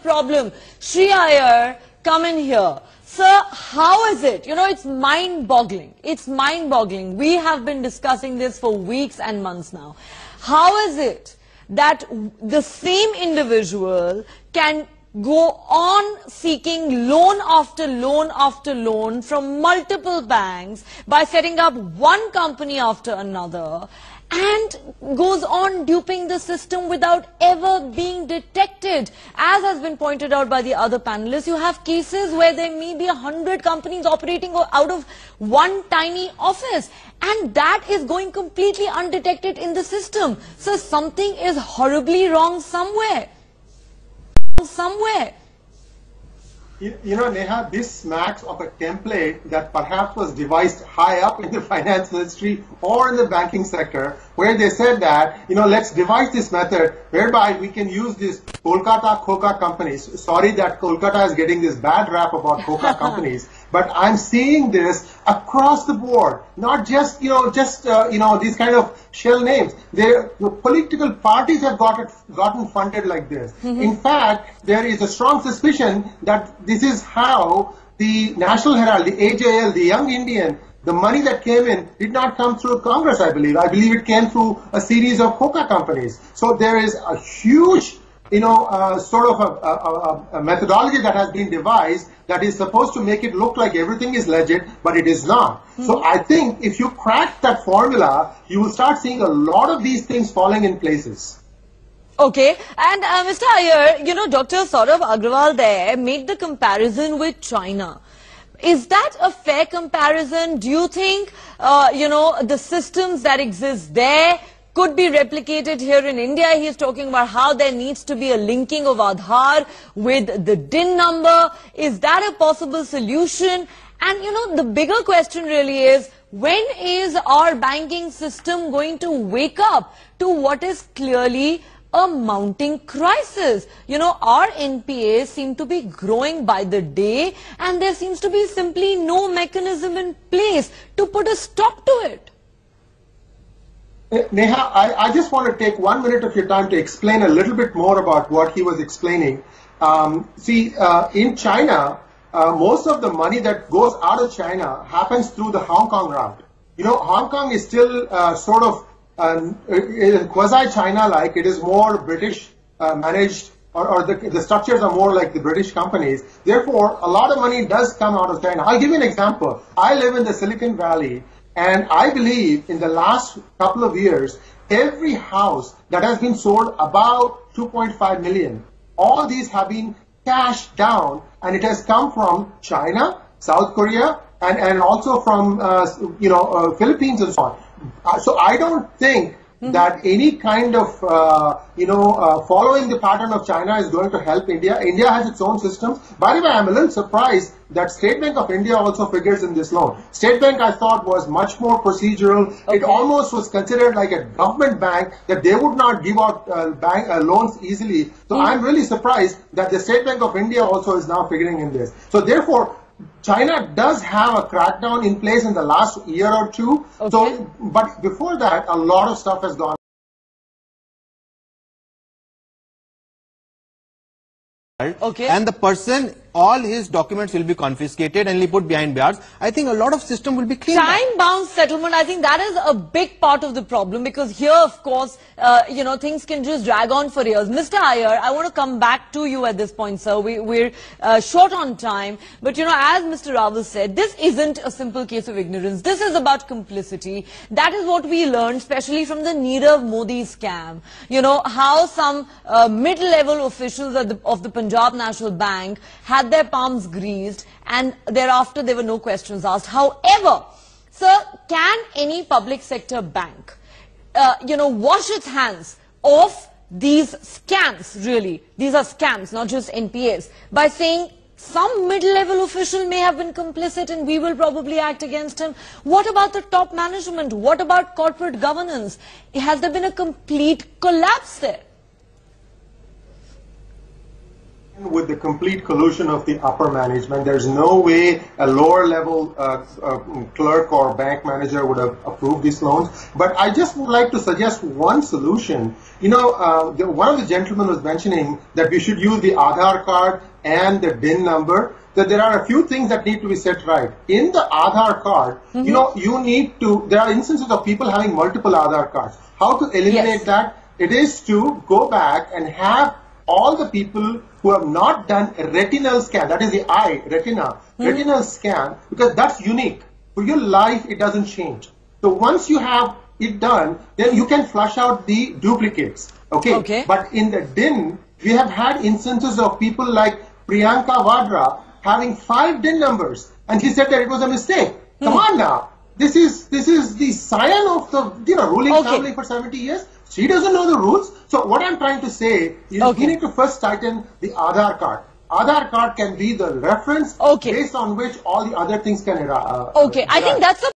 problem. Sree Iyer, come in here. Sir, how is it? You know, it's mind-boggling. It's mind-boggling. We have been discussing this for weeks and months now. How is it that the same individual can go on seeking loan after loan after loan from multiple banks by setting up one company after another and goes on duping the system without ever being detected? As has been pointed out by the other panelists, you have cases where there may be 100 companies operating out of one tiny office, and that is going completely undetected in the system. So something is horribly wrong somewhere. You know, Neha, this smacks of a template that perhaps was devised high up in the finance ministry or in the banking sector, where they said that, you know, let's devise this method whereby we can use these Kolkata Coca companies. Sorry that Kolkata is getting this bad rap about Coca companies, but I'm seeing this across the board, not just, these kind of shell names. The political parties have gotten funded like this. In fact, there is a strong suspicion that this is how the National Herald, the AJL, the Young Indian, the money that came in did not come through Congress, I believe. I believe it came through a series of Coca companies. So there is a huge, sort of a methodology that has been devised that is supposed to make it look like everything is legit, but it is not. So I think if you crack that formula, you will start seeing a lot of these things falling in places. Okay, and Mr. Iyer, you know, Dr. Saurav Agrawal there made the comparison with China. Is that a fair comparison? Do you think, the systems that exist there could be replicated here in India? He is talking about how there needs to be a linking of Aadhaar with the DIN number. Is that a possible solution? And, you know, the bigger question really is, when is our banking system going to wake up to what is clearly a mounting crisis? You know, our NPAs seem to be growing by the day, and there seems to be simply no mechanism in place to put a stop to it. Neha, I just want to take 1 minute of your time to explain a little bit more about what he was explaining. In China, most of the money that goes out of China happens through the Hong Kong route. You know, Hong Kong is still sort of quasi-China-like. It is more British managed, or the structures are more like the British companies. Therefore, a lot of money does come out of China. I'll give you an example. I live in the Silicon Valley, and I believe in the last couple of years, every house that has been sold about 2.5 million, all these have been cashed down, and it has come from China, South Korea, and also from Philippines and so on. So I don't think that any kind of following the pattern of China is going to help India. India has its own systems. By the way, I'm a little surprised that State Bank of India also figures in this loan. State Bank, I thought, was much more procedural. Okay. It almost was considered like a government bank, that they would not give out loans easily. So I'm really surprised that the State Bank of India also is now figuring in this. So therefore, China does have a crackdown in place in the last year or two. Okay. So, but before that, a lot of stuff has gone. Okay. And the person, all his documents will be confiscated and will be put behind bars. I think a lot of system will be cleaned up. Time-bound settlement, I think that is a big part of the problem, because here, of course, things can just drag on for years. Mr. Iyer, I want to come back to you at this point, sir. We're short on time. But, as Mr. Raval said, this isn't a simple case of ignorance. This is about complicity. That is what we learned, especially from the Nirav Modi scam. You know, how some mid-level officials of the Punjab National Bank had their palms greased, and thereafter there were no questions asked. However, sir, can any public sector bank, wash its hands of these scams, really? These are scams, not just NPAs, by saying some mid-level official may have been complicit and we will probably act against him. What about the top management? What about corporate governance? Has there been a complete collapse there? with the complete collusion of the upper management. There's no way a lower level clerk or bank manager would have approved these loans. But I just would like to suggest one solution. You know, one of the gentlemen was mentioning that we should use the Aadhaar card and the DIN number, that there are a few things that need to be set right. In the Aadhaar card, you know, there are instances of people having multiple Aadhaar cards. How to eliminate that? It is to go back and have all the people who have not done a retinal scan, that is the eye, retinal scan, because that's unique. For your life, it doesn't change. So once you have it done, then you can flush out the duplicates. Okay? But in the DIN, we have had instances of people like Priyanka Vadra having 5 DIN numbers, and she said that it was a mistake. Come on now. This is the scion of the ruling family for 70 years. She doesn't know the rules. So what I'm trying to say is we need to first tighten the Aadhaar card. Aadhaar card can be the reference based on which all the other things can I think that's a